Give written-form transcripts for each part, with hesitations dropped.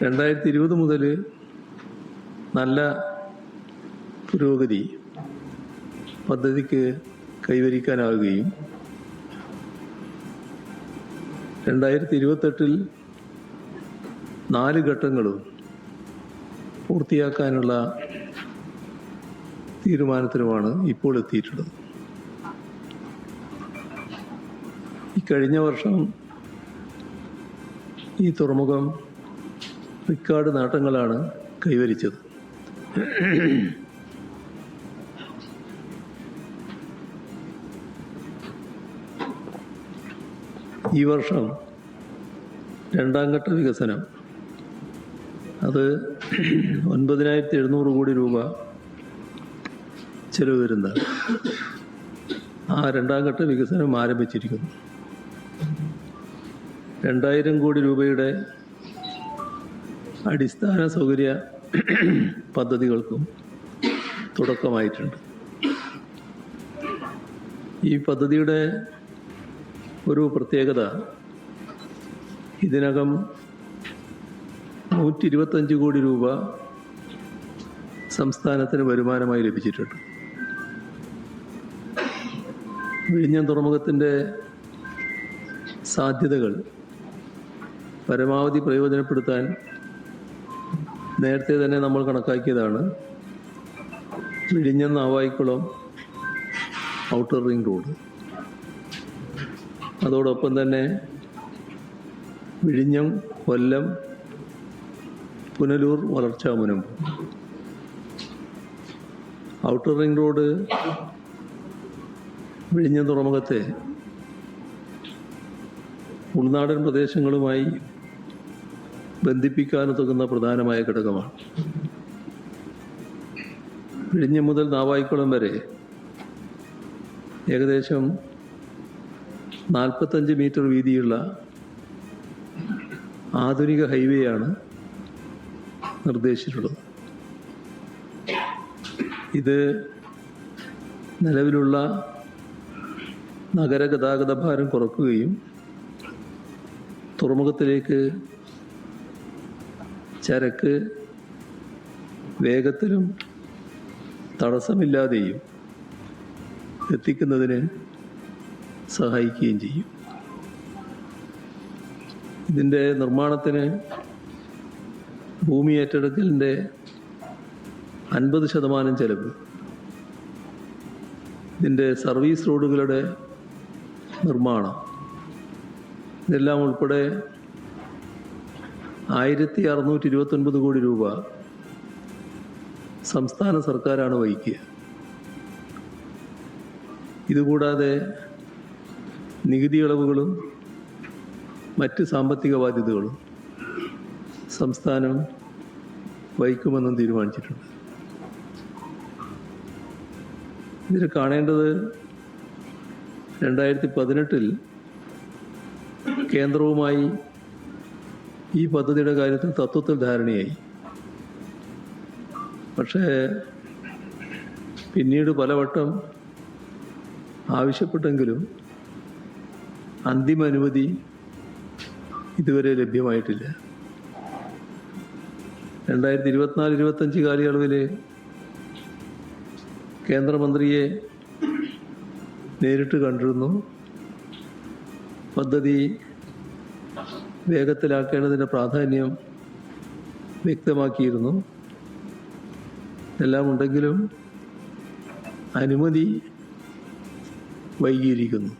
2020 മുതൽ നല്ല പുരോഗതി പദ്ധതിക്ക് കൈവരിക്കാനാവുകയും 2028 4 ഘട്ടങ്ങളും പൂർത്തിയാക്കാനുള്ള തീരുമാനത്തിനുമാണ് ഇപ്പോൾ എത്തിയിട്ടുള്ളത്. ഈ കഴിഞ്ഞ വർഷം ഈ തുറമുഖം റെക്കോർഡ് നേട്ടങ്ങളാണ് കൈവരിച്ചത്. ഈ വർഷം രണ്ടാം ഘട്ട വികസനം അത് 9,700 കോടി രൂപ ചെലവ് വരുന്നതാണ്. ആ രണ്ടാം ഘട്ട വികസനം ആരംഭിച്ചിരിക്കുന്നു. 2,000 കോടി രൂപയുടെ അടിസ്ഥാന സൗകര്യ പദ്ധതികൾക്കും തുടക്കമായിട്ടുണ്ട്. ഈ പദ്ധതിയുടെ ഒരു പ്രത്യേകത, ഇതിനകം 125 കോടി രൂപ സംസ്ഥാനത്തിന് വരുമാനമായി ലഭിച്ചിട്ടുണ്ട്. വിഴിഞ്ഞം തുറമുഖത്തിൻ്റെ സാധ്യതകൾ പരമാവധി പ്രയോജനപ്പെടുത്താൻ നേരത്തെ തന്നെ നമ്മൾ കണക്കാക്കിയതാണ് വിഴിഞ്ഞം നാവായിക്കുളം ഔട്ടർ റിംഗ് റോഡ്. അതോടൊപ്പം തന്നെ വിഴിഞ്ഞം കൊല്ലം പുനലൂർ വളർച്ചാ മുനമ്പ്. ഔട്ടർ റിംഗ് റോഡ് വിഴിഞ്ഞം തുറമുഖത്തെ ഉൾനാടൻ പ്രദേശങ്ങളുമായി ബന്ധിപ്പിക്കാനുതകുന്ന പ്രധാനമായ ഘടകമാണ്. വിഴിഞ്ഞം മുതൽ നാവായിക്കുളം വരെ ഏകദേശം 45 മീറ്റർ വീതിയുള്ള ആധുനിക ഹൈവേയാണ് നിർദ്ദേശിച്ചിട്ടുള്ളത്. ഇത് നിലവിലുള്ള നഗര ഗതാഗത ഭാരം കുറയ്ക്കുകയും തുറമുഖത്തിലേക്ക് ചരക്ക് വേഗത്തിലും തടസ്സമില്ലാതെയും എത്തിക്കുന്നതിന് സഹായിക്കുകയും ചെയ്യും. ഇതിൻ്റെ നിർമ്മാണത്തിന് ഭൂമി ഏറ്റെടുക്കലിൻ്റെ 50% ചെലവ്, ഇതിൻ്റെ സർവീസ് റോഡുകളുടെ നിർമ്മാണം, ഇതെല്ലാം ഉൾപ്പെടെ 1,629 കോടി രൂപ സംസ്ഥാന സർക്കാരാണ് വഹിക്കുക. ഇതുകൂടാതെ നികുതി ഇളവുകളും മറ്റ് സാമ്പത്തിക ബാധ്യതകളും സംസ്ഥാനം വഹിക്കുമെന്നും തീരുമാനിച്ചിട്ടുണ്ട്. ഇതിൽ കാണേണ്ടത് 2018 കേന്ദ്രവുമായി ഈ പദ്ധതിയുടെ കാര്യത്തിൽ തത്വത്തിൽ ധാരണയായി. പക്ഷേ പിന്നീട് പലവട്ടം ആവശ്യപ്പെട്ടെങ്കിലും അന്തിമ അനുമതി ഇതുവരെ ലഭ്യമായിട്ടില്ല. 2024-25 കാലയളവിൽ കേന്ദ്രമന്ത്രിയെ നേരിട്ട് കണ്ടിരുന്നു. പദ്ധതി വേഗത്തിലാക്കേണ്ടതിൻ്റെ പ്രാധാന്യം വ്യക്തമാക്കിയിരുന്നു. എല്ലാം ഉണ്ടെങ്കിലും അനുമതി വൈകിയിരിക്കുന്നു.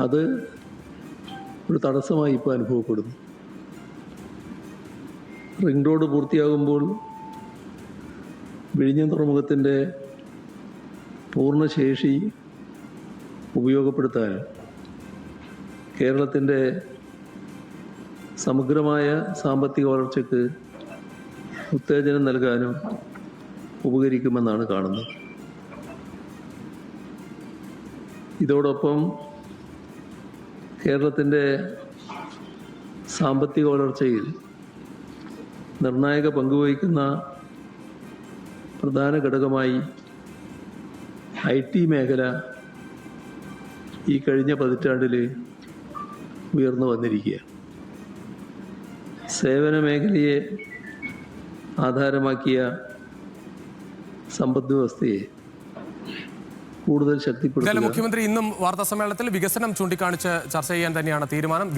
അത് ഒരു തടസ്സമായി ഇപ്പോൾ അനുഭവപ്പെടുന്നു. റിംഗ് റോഡ് പൂർത്തിയാകുമ്പോൾ വിഴിഞ്ഞം തുറമുഖത്തിൻ്റെ പൂർണ്ണശേഷി ഉപയോഗപ്പെടുത്താൻ കേരളത്തിൻ്റെ സമഗ്രമായ സാമ്പത്തിക വളർച്ചയ്ക്ക് ഉത്തേജനം നൽകാനും ഉപകരിക്കുമെന്നാണ് കാണുന്നത്. ഇതോടൊപ്പം കേരളത്തിൻ്റെ സാമ്പത്തിക വളർച്ചയിൽ നിർണായക പങ്കുവഹിക്കുന്ന പ്രധാന ഘടകമായി IT മേഖല ഈ കഴിഞ്ഞ പതിറ്റാണ്ടിൽ ഉയർന്നു വന്നിരിക്കുക. സേവന മേഖലയെ ആധാരമാക്കിയ സമ്പദ് വ്യവസ്ഥയെ കൂടുതൽ ശക്തിപ്പെടുത്തുക. മുഖ്യമന്ത്രി ഇന്നും വാർത്താ സമ്മേളനത്തിൽ വികസനം ചൂണ്ടിക്കാണിച്ച് ചർച്ച ചെയ്യാൻ തന്നെയാണ് തീരുമാനം.